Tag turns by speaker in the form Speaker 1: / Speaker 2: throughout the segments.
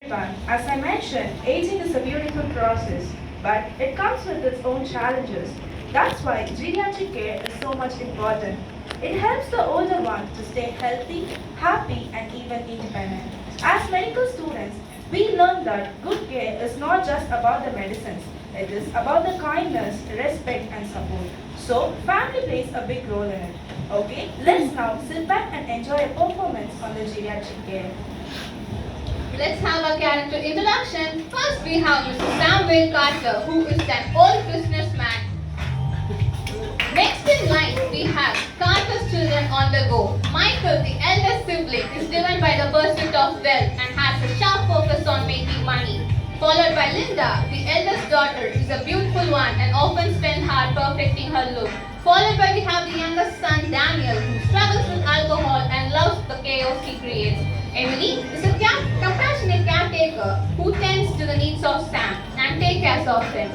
Speaker 1: As I mentioned, aging is a beautiful process, but it comes with its own challenges. That's why geriatric care is so much important. It helps the older one to stay healthy, happy, and even independent. As medical students, we learn that good care is not just about the medicines. It is about the kindness, respect, and support. So, family plays a big role in it. Okay, let's now sit back and enjoy a performance on the geriatric care.
Speaker 2: Let's have a character introduction. First we have Mr. Samuel Carter, who is an old businessman. Next in line we have Carter's children on the go. Michael, the eldest sibling, is driven by the pursuit of wealth and has a sharp focus on making money. Followed by Linda, the eldest daughter, is a beautiful one and often spends hard perfecting her look. Followed by we have the youngest son Daniel, who struggles with alcohol and loves the chaos he creates. Emily is a compassionate caretaker who tends to the needs of Sam and takes care of him.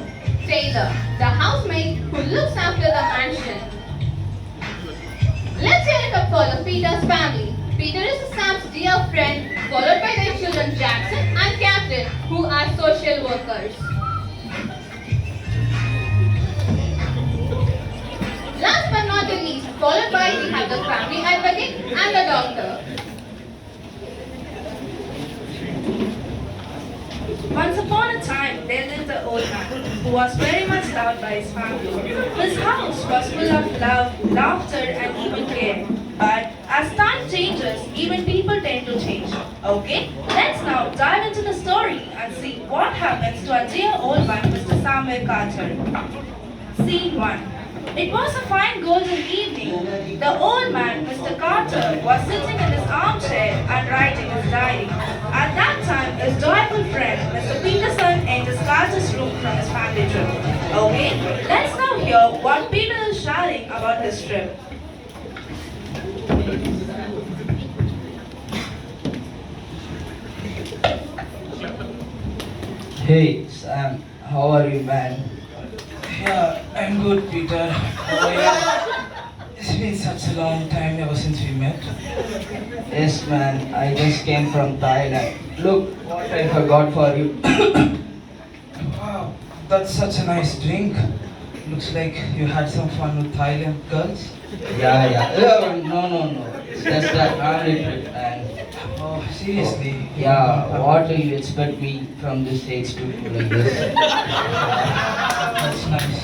Speaker 2: Taylor, the housemaid who looks after the mansion. Let's hear it up for the Peter's family. Peter is Sam's dear friend, followed by their children Jackson and Catherine, who are social workers. Last but not the least, followed by we have the family advocate and the doctor.
Speaker 1: Once upon a time, there lived an old man who was very much loved by his family. His house was full of love, laughter, and even care. But as time changes, even people tend to change. Okay, let's now dive into the story and see what happens to our dear old man, Mr. Samuel Carter. Scene 1. It was a fine golden evening. The old man, Mr. Carter, was sitting in his armchair and writing his diary. At that time, his joyful friend, Mr. Peterson, enters Carter's room from his family trip. Okay, let's now hear what Peter is sharing about his trip.
Speaker 3: Hey Sam, how are you, man?
Speaker 4: Yeah, I'm good, Peter. How are you? It's been such a long time ever since we met.
Speaker 3: Yes, man, I just came from Thailand. Look what I forgot for you.
Speaker 4: Wow, that's such a nice drink. Looks like you had some fun with Thailand girls.
Speaker 3: Yeah. No. It's just a family trip, and
Speaker 4: Oh, seriously?
Speaker 3: yeah, what do you expect me from this age to do like this?
Speaker 4: That's nice.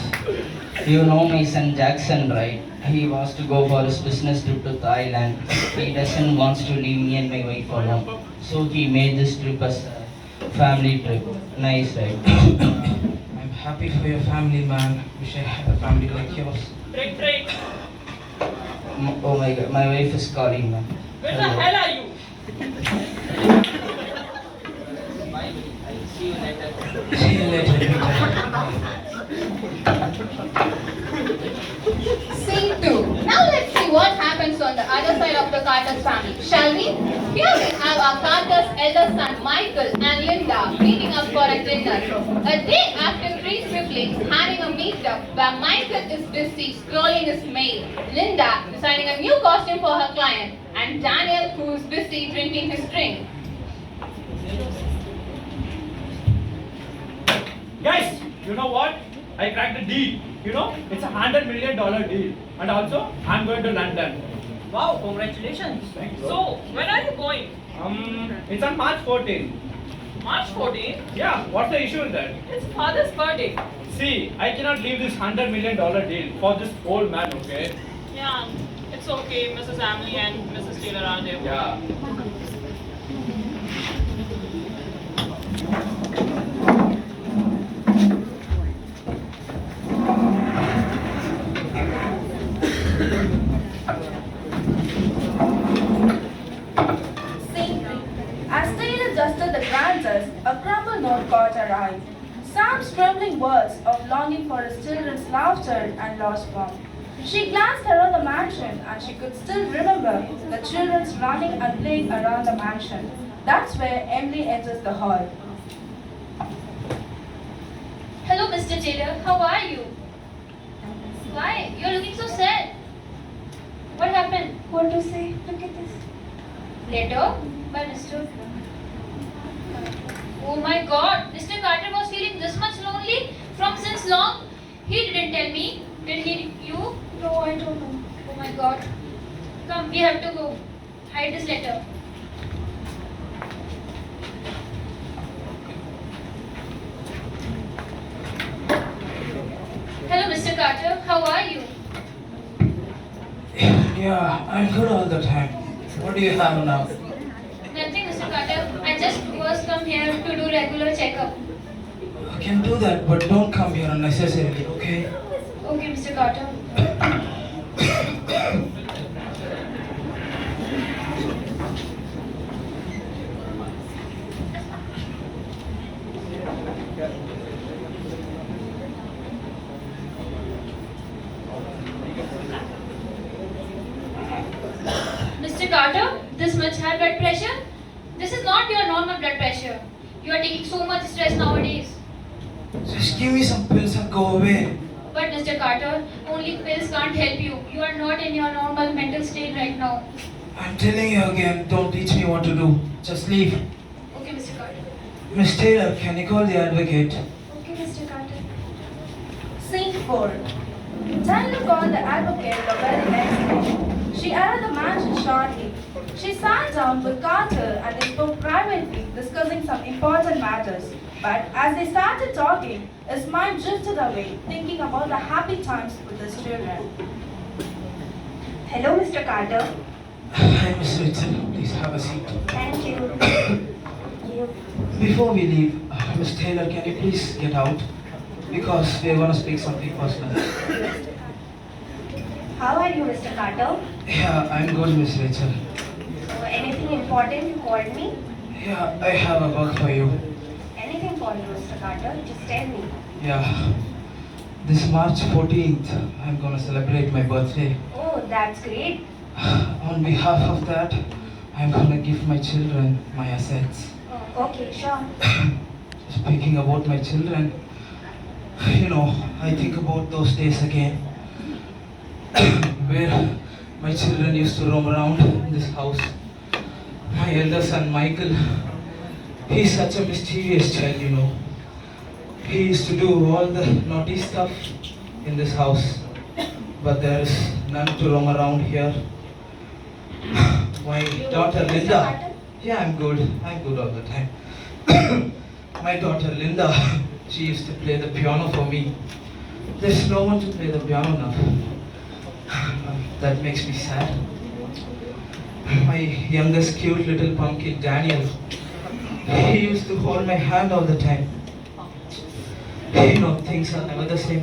Speaker 3: You know my son Jackson, right? He wants to go for his business trip to Thailand. He doesn't wants to leave me and my wife alone. So he made this trip as a family trip. Nice, right?
Speaker 4: I'm happy for your family, man. Wish I had a family like yours.
Speaker 5: Trick.
Speaker 3: Oh my god, my wife is calling, man.
Speaker 5: Where the hell are you?
Speaker 3: See you later.
Speaker 4: See you later, Peter.
Speaker 2: Scene 2. Now let's see what happens on the other side of the Carter's family, shall we? Here we have our Carter's elder son Michael and Linda meeting up for a dinner. A day after three siblings having a meetup where Michael is busy scrolling his mail, Linda designing a new costume for her client, and Daniel who is busy drinking his drink.
Speaker 5: Guys, you know what? I cracked a deal. You know, it's $100 million deal. And also, I'm going to London.
Speaker 6: Wow, congratulations.
Speaker 5: Thanks, bro.
Speaker 6: So, when are you going?
Speaker 5: It's on March 14th.
Speaker 6: March 14th?
Speaker 5: Yeah, what's the issue with that?
Speaker 6: It's father's birthday.
Speaker 5: See, I cannot leave this $100 million deal for this old man, okay?
Speaker 6: Yeah, it's okay. Mrs. Emily and Mrs. Taylor are there.
Speaker 5: Yeah.
Speaker 1: Scene 3. As Taylor dusted the grances, a crumpled note caught her eye. Sam's trembling words of longing for his children's laughter and lost warmth. She glanced around the mansion and she could still remember the children's running and playing around the mansion. That's where Emily enters the hall.
Speaker 7: Hello, Mr. Taylor. How are you? Why? You're looking so sad. What happened?
Speaker 1: What to say? Look at this.
Speaker 7: Letter by Mr. Oh my god, Mr. Carter was feeling this much lonely from since long? He didn't tell me. Did he? You?
Speaker 1: No, I don't know.
Speaker 7: Oh my god. Come, we have to go. Hide this letter. Hello, Mr. Carter. How are you?
Speaker 4: Yeah, I'm good all the time. What do you have now?
Speaker 7: Nothing, Mr. Carter. I just was come here to do regular checkup.
Speaker 4: I can do that, but don't come here unnecessarily, okay?
Speaker 7: Okay, Mr. Carter. Mr. Carter, this much high blood pressure? This is not your normal blood pressure. You are taking so much stress nowadays.
Speaker 4: Just give me some pills and go away.
Speaker 7: But Mr. Carter, only pills can't help you. You are not in your normal mental state right now.
Speaker 4: I'm telling you again, don't teach me what to do. Just leave.
Speaker 7: Okay, Mr. Carter.
Speaker 4: Miss Taylor, can you call the advocate?
Speaker 1: Okay, Mr. Carter. Scene 4. Taylor called the advocate the very next day. She entered the mansion shortly. She sat down with Carter and they spoke privately, discussing some important matters. But as they started talking, his mind drifted away, thinking about the happy times with his children. Hello, Mr. Carter.
Speaker 4: Hi, Miss Richard. Please have a seat.
Speaker 1: Thank you.
Speaker 4: Before we leave, Miss Taylor, can you please get out? Because we're going to speak something personal.
Speaker 1: How are you, Mr. Carter?
Speaker 4: Yeah, I'm good, Miss Rachel.
Speaker 1: Anything important you called me?
Speaker 4: Yeah, I have a work for you.
Speaker 1: Anything for you, Mr. Carter? Just tell me.
Speaker 4: Yeah. This March 14th, I'm going to celebrate my birthday.
Speaker 1: Oh, that's great.
Speaker 4: On behalf of that, I'm going to give my children my assets.
Speaker 1: Oh, okay, sure.
Speaker 4: Speaking about my children, I think about those days again where my children used to roam around this house. My elder son Michael, he's such a mischievous child. He used to do all the naughty stuff in this house, but there is none to roam around here. My daughter Linda, yeah, I'm good all the time. My daughter Linda, she used to play the piano for me. There's no one to play the piano now. That makes me sad. My youngest cute little pumpkin Daniel, he used to hold my hand all the time. Things are never the same.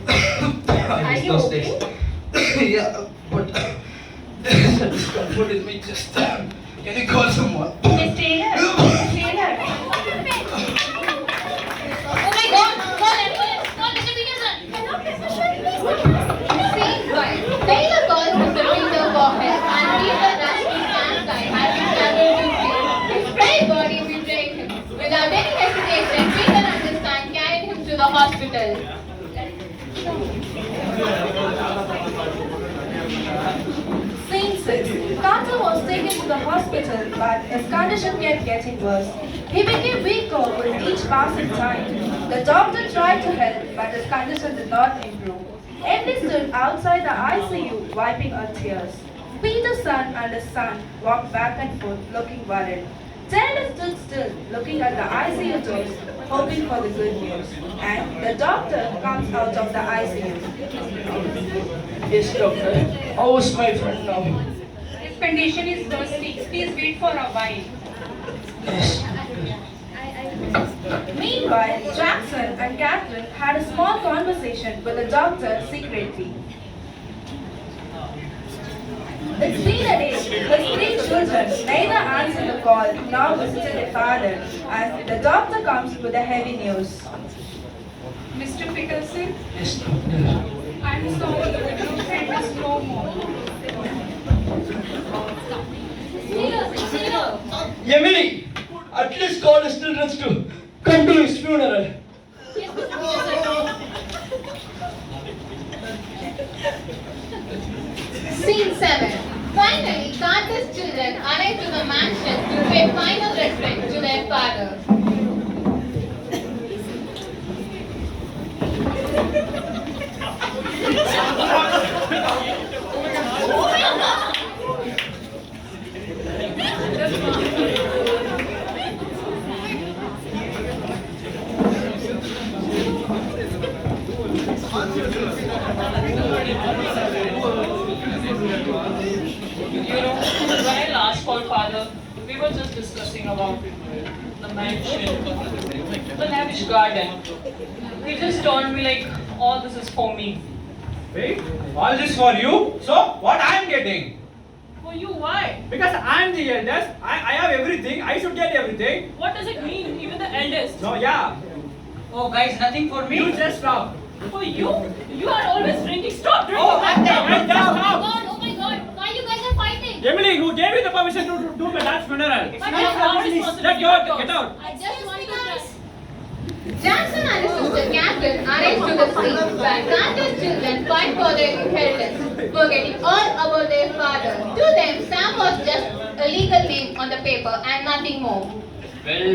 Speaker 4: I miss those days. Yeah, but there's a discomfort in me. Just can you call someone?
Speaker 1: Miss Taylor! Miss Taylor!
Speaker 7: Oh my god! Call ambulance! Call Mr. Peterson!
Speaker 1: Hello, Mr.
Speaker 2: Scene 5. Taylor calls Mr. Peter for help and Peter rushes to stand by having traveled to jail. His very body betrayed him. Without any hesitation, Peter and his son carried him to the hospital.
Speaker 1: Scene 6. Carter was taken to the hospital, but his condition kept getting worse. He became weaker with each passing time. The doctor tried to help, but his condition did not improve. Emily stood outside the ICU, wiping her tears. Peter's son and his son walked back and forth, looking worried. Taylor stood still, looking at the ICU doors, hoping for the good news. And the doctor comes out of the ICU.
Speaker 3: Yes, doctor. How is my friend now?
Speaker 6: His condition is thirsty. Please wait for a while.
Speaker 3: Yes.
Speaker 1: Meanwhile, Jackson and Catherine had a small conversation with the doctor secretly. It's been a day. His 3 children neither answered the call nor visited their father, and the doctor comes with the heavy news.
Speaker 6: Mr. Peterson,
Speaker 3: Yes, doctor.
Speaker 6: I'm sorry, your friend is no more.
Speaker 3: Emily, at least call his children to come to his funeral.
Speaker 7: Yes, Mr. Peterson.
Speaker 2: Scene 7. Finally, Carter's children arrive to the mansion to pay final respect to their father.
Speaker 6: Father, we were just discussing about the mansion, the lavish garden. He just told me like all this is for me.
Speaker 5: Wait, all this for you? So, what I am getting?
Speaker 6: For you, why?
Speaker 5: Because I am the eldest, I have everything, I should get everything.
Speaker 6: What does it mean? Even the eldest.
Speaker 5: No, yeah.
Speaker 8: Oh guys, nothing for me.
Speaker 5: You just stop.
Speaker 6: For you? You are always drinking. Stop drinking.
Speaker 5: Oh, I'm
Speaker 6: Stop.
Speaker 5: just stop.
Speaker 7: Oh my god, why you guys are fighting?
Speaker 5: Emily, who gave you the permission to do my dad's funeral?
Speaker 6: But I have no responsibility.
Speaker 5: Just get out.
Speaker 7: I just want to try.
Speaker 2: Jackson and his sister Catherine arranged to the scene where Carter's children fight for their inheritance, forgetting all about their father. To them, Sam was just a legal name on the paper and nothing more.
Speaker 9: Well.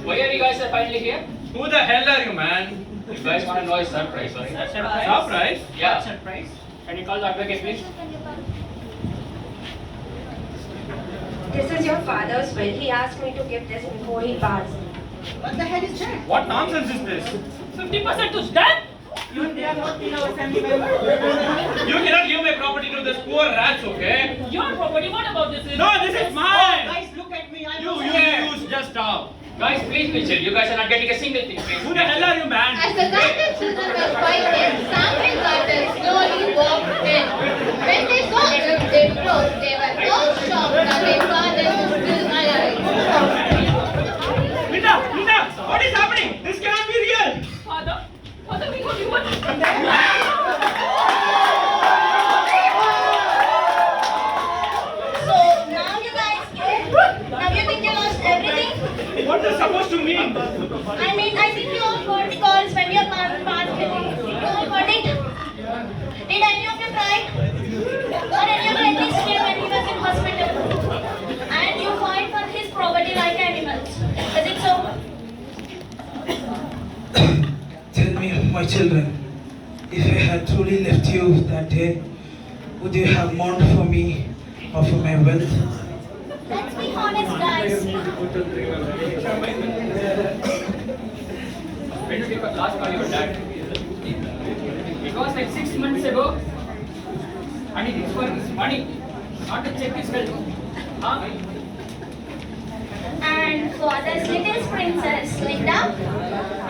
Speaker 9: Why are you guys finally here?
Speaker 5: Who the hell are you, man?
Speaker 9: You guys want to know a surprise, right?
Speaker 5: Surprise?
Speaker 9: Yeah.
Speaker 6: Surprise.
Speaker 9: Can you call the advocate, please?
Speaker 10: This is your father's will. He asked me to give this before he passed.
Speaker 8: What the hell is that?
Speaker 5: What nonsense is this?
Speaker 6: 50% to them?
Speaker 8: Even they are not in our family member.
Speaker 5: You cannot give my property to this poor rats, okay?
Speaker 6: Your property. What about this?
Speaker 5: No, this is mine!
Speaker 8: Guys, look at me. I'm
Speaker 5: You just stop.
Speaker 9: Guys, please be chill. You guys are not getting a single thing, please.
Speaker 5: Who the hell are you, man?
Speaker 2: As the Carter children were fighting, Sam and Carter slowly walked in. When they saw them, they froze. They were all shocked that their father was still alive.
Speaker 5: Linda, what is happening? This cannot be real.
Speaker 6: Father, we got you. What?
Speaker 10: So now you guys scared? Now you think you lost everything?
Speaker 5: What is supposed to mean?
Speaker 10: I think you all got the calls when your father passed away. You all got it? Did any of you cry? Or any of you at least came when he was in hospital? And you fight for his property like animals. Is it so?
Speaker 4: Tell me, my children, if I had truly left you that day, would you have mourned for me or for my wealth?
Speaker 10: Let's be honest, guys.
Speaker 9: When did you last call your dad? It was like 6 months ago. And it is for his money, not to check his health. Huh?
Speaker 10: And for this little princess, Linda.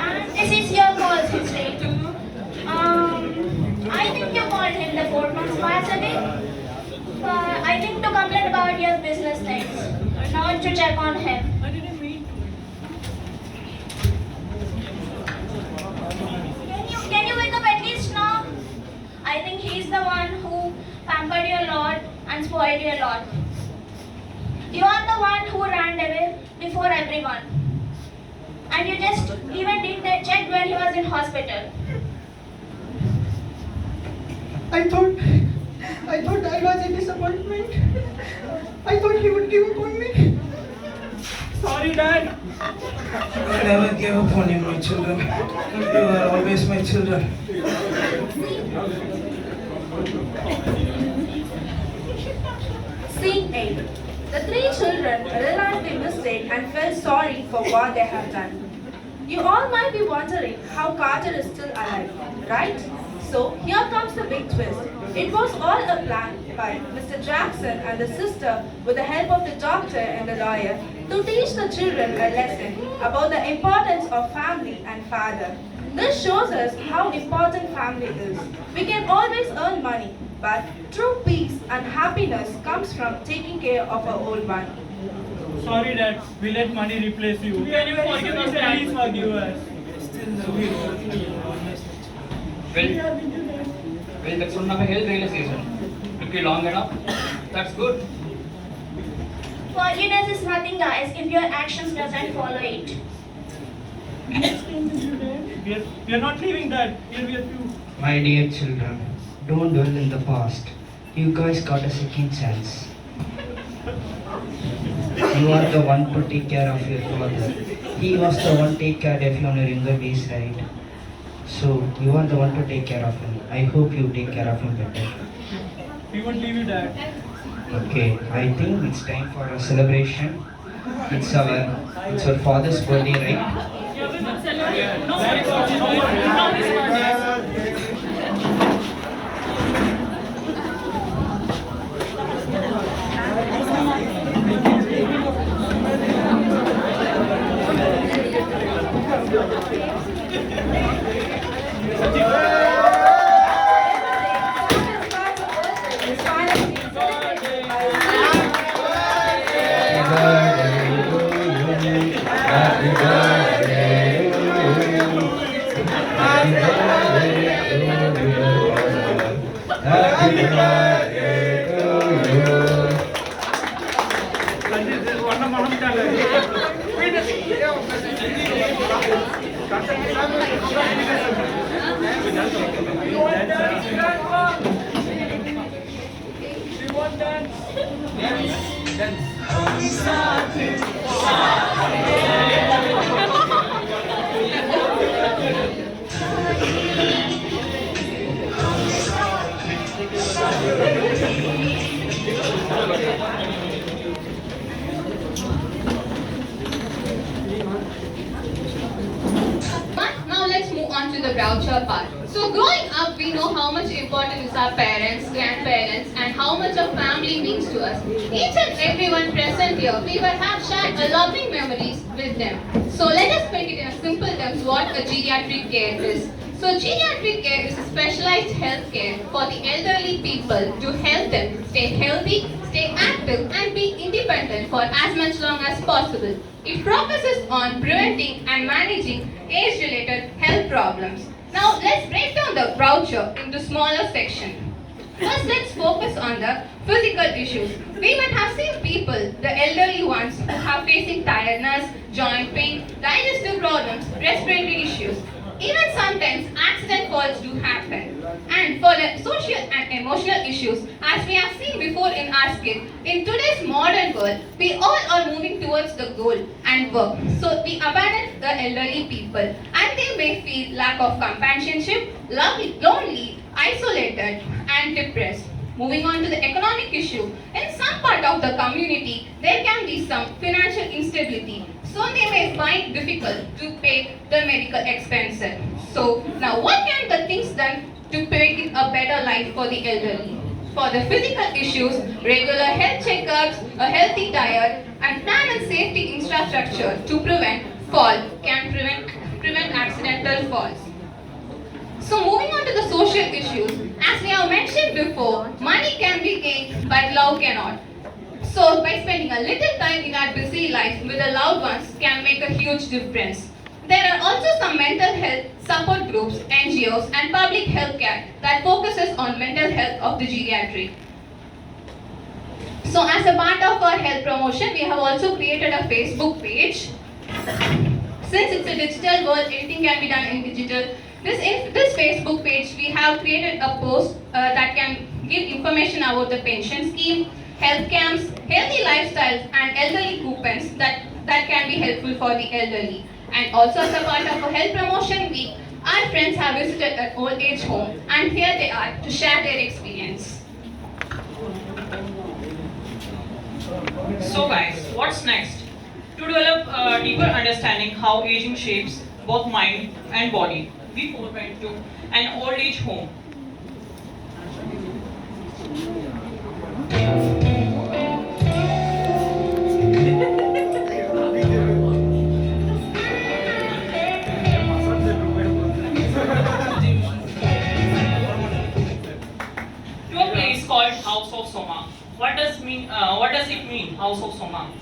Speaker 10: And this is your call history. I think you called him the 4 months past ago. I think to complain about your business things, not to check on him.
Speaker 6: I didn't mean to.
Speaker 10: Can you wake up at least now? I think he's the one who pampered you a lot and spoiled you a lot. You are the one who ran away before everyone. And you just even did that check when he was in hospital.
Speaker 8: I thought I was a disappointment. I thought he would give up on me.
Speaker 5: Sorry, Dad.
Speaker 4: I never gave up on you, my children. You are always my children.
Speaker 1: Scene 8. The 3 children realized their mistake and felt sorry for what they have done. You all might be wondering how Carter is still alive, right? So here comes the big twist. It was all a plan by Mr. Jackson and the sister with the help of the doctor and the lawyer to teach the children a lesson about the importance of family and father. This shows us how important family is. We can always earn money, but true peace and happiness comes from taking care of our old one.
Speaker 5: Sorry, Dad. We let money replace you.
Speaker 6: Can you forgive us, Dad?
Speaker 5: Please forgive us.
Speaker 9: Well, that's one of a health realization. Took you long enough. That's good.
Speaker 10: Forgiveness is nothing, guys, if your actions doesn't follow it.
Speaker 5: We are not leaving, Dad. Here we are few.
Speaker 3: My dear children, don't dwell in the past. You guys got a second chance. You are the one to take care of your father. He was the one to take care of you on your younger days, right? So you are the one to take care of him. I hope you take care of him better.
Speaker 5: We won't leave you, Dad.
Speaker 3: Okay, I think it's time for a celebration. It's our father's birthday, right?
Speaker 6: Yeah, we will celebrate. No worries. No worries.
Speaker 5: Thank you.
Speaker 2: Now let's move on to the brochure part. So growing up, we know how much important is our parents, grandparents, and how much a family means to us. Each and everyone present here, we will have shared a lovely memories with them. So let us make it in a simple terms what a geriatric care is. So geriatric care is a specialized health care for the elderly people to help them stay healthy, stay active, and be independent for as much long as possible. It focuses on preventing and managing age-related health problems. Now let's break down the brochure into smaller sections. First, let's focus on the physical issues. We might have seen people, the elderly ones, who are facing tiredness, joint pain, digestive problems, respiratory issues. Even sometimes accident falls do happen. And for the social and emotional issues, as we have seen before in our skit, in today's modern world, we all are moving towards the goal and work. So we abandon the elderly people and they may feel lack of companionship, lonely, isolated and depressed. Moving on to the economic issue, in some part of the community, there can be some financial instability. So they may find difficult to pay the medical expenses. So now what can the things done to make a better life for the elderly? For the physical issues, regular health checkups, a healthy diet, and plan and safety infrastructure to prevent fall can prevent accidental falls. So moving on to the social issues, as we have mentioned before, money can be gained but love cannot. So by spending a little time in our busy life with the loved ones can make a huge difference. There are also some mental health support groups, NGOs and public health care that focuses on mental health of the geriatric. So as a part of our health promotion, we have also created a Facebook page. Since it's a digital world, anything can be done in digital. This Facebook page, we have created a post that can give information about the pension scheme, health camps, healthy lifestyles and elderly coupons that can be helpful for the elderly. And also as a part of a health promotion week, our friends have visited an old age home and here they are to share their experience.
Speaker 6: So guys, what's next? To develop a deeper understanding how aging shapes both mind and body, we went to an old age home. To a place called House of Soma. What does it mean, House of Soma?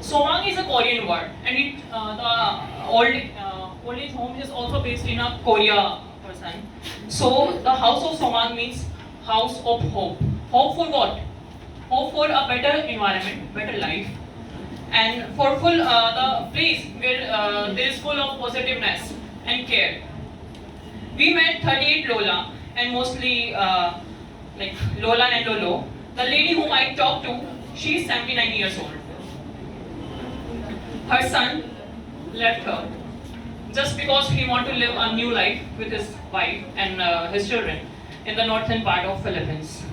Speaker 6: Somang is a Korean word, and the old age home is also based in a Korea person. So the House of Somang means house of hope. Hope for what? Hope for a better environment, better life, and for the place where there is full of positiveness and care. We met 38 Lola and mostly like Lola and Lolo. The lady whom I talked to, she is 79 years old. Her son left her just because he wanted to live a new life with his wife and his children in the northern part of Philippines.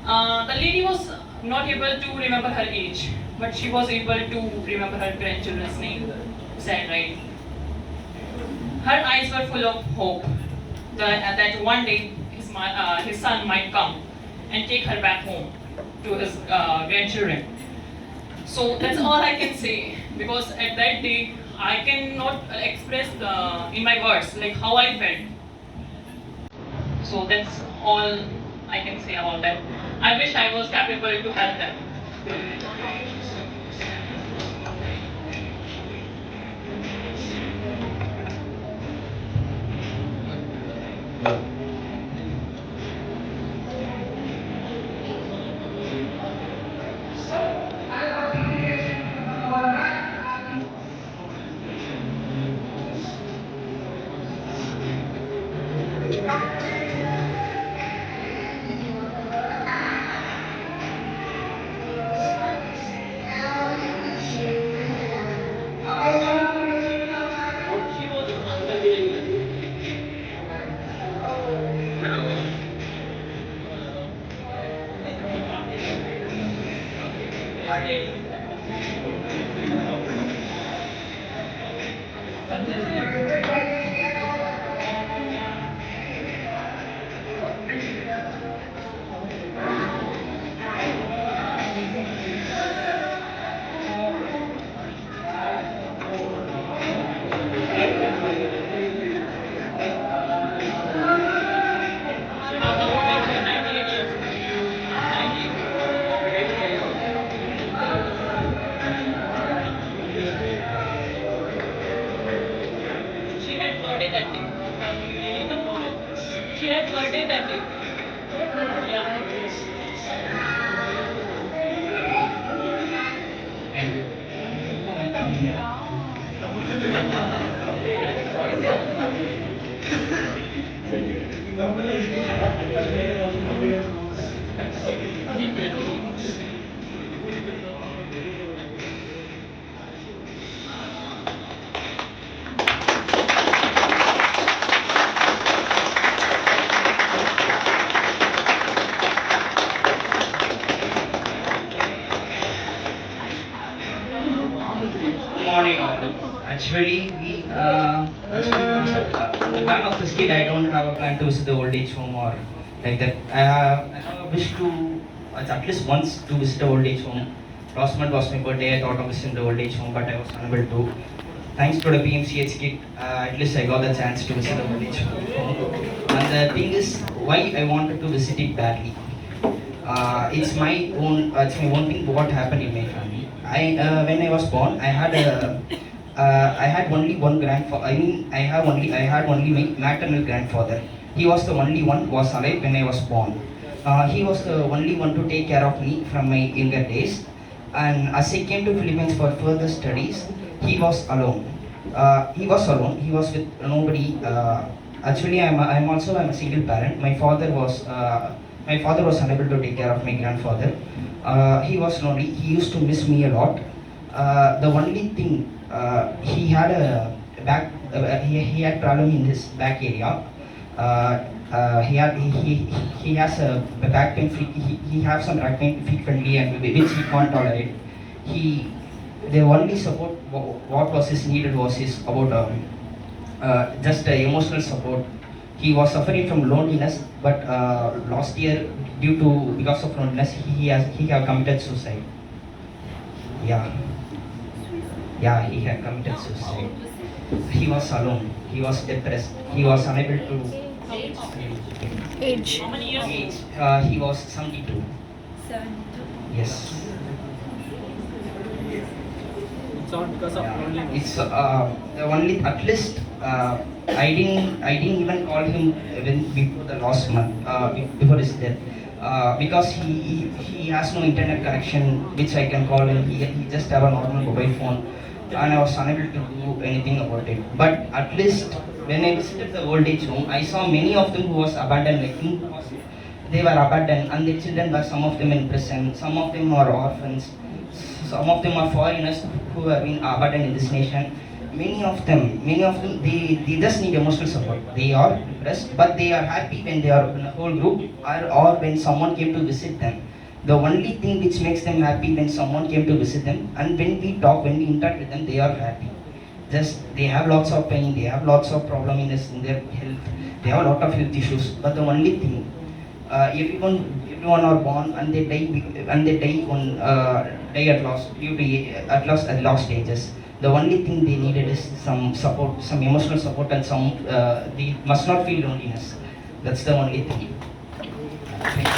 Speaker 6: The lady was not able to remember her age, but she was able to remember her grandchildren's name. Sad, right? Her eyes were full of hope that one day his son might come and take her back home to his grandchildren. So that's all I can say, because at that day I cannot express in my words like how I felt. So that's all I can say about that. I wish I was capable to help them. She had birthday that day. She had birthday that day.
Speaker 3: Good morning, all. Actually, the plan of this kid, I don't have a plan to visit the old age home or like that. I have a wish to at least once to visit the old age home. Last month was my birthday. I thought of visiting the old age home, but I was unable to. Thanks to the PMCH kit, at least I got the chance to visit the old age home. And the thing is, why I wanted to visit it badly. It's my own thing. What happened in my family? When I was born, I had only one grandfather. I had only my maternal grandfather. He was the only one who was alive when I was born. He was the only one to take care of me from my younger days. And as I came to Philippines for further studies, he was alone. He was alone. He was with nobody. Actually, I'm a single parent. My father was unable to take care of my grandfather. He was lonely. He used to miss me a lot. The only thing he had he had problem in his back area. He has a back pain. He has some back pain frequently, and which he can't tolerate. The only support what was his needed was his about just emotional support. He was suffering from loneliness, but last year, because of loneliness, he have committed suicide. Yeah, he had committed suicide. He was alone. He was depressed. He was unable to.
Speaker 6: Age. How many years?
Speaker 3: He was 72.
Speaker 6: 72.
Speaker 3: Yes.
Speaker 5: It's all because of loneliness.
Speaker 3: It's the only at least I didn't even call him even before the last month before his death because he has no internet connection which I can call him. He just have a normal mobile phone and I was unable to do anything about it. But at least when I visited the old age home, I saw many of them who was abandoned. They were abandoned and their children were some of them in prison, some of them are orphans. Some of them are foreigners who have been abandoned in this nation. Many of them, they just need emotional support. They are depressed, but they are happy when they are in a whole group or when someone came to visit them. The only thing which makes them happy when someone came to visit them, and when we talk, when we interact with them, they are happy. Just they have lots of pain, they have lots of problem in their health, they have a lot of health issues. But the only thing, everyone are born and they die at last stages. The only thing they needed is some support, some emotional support, and they must not feel loneliness. That's the only thing. Thank you.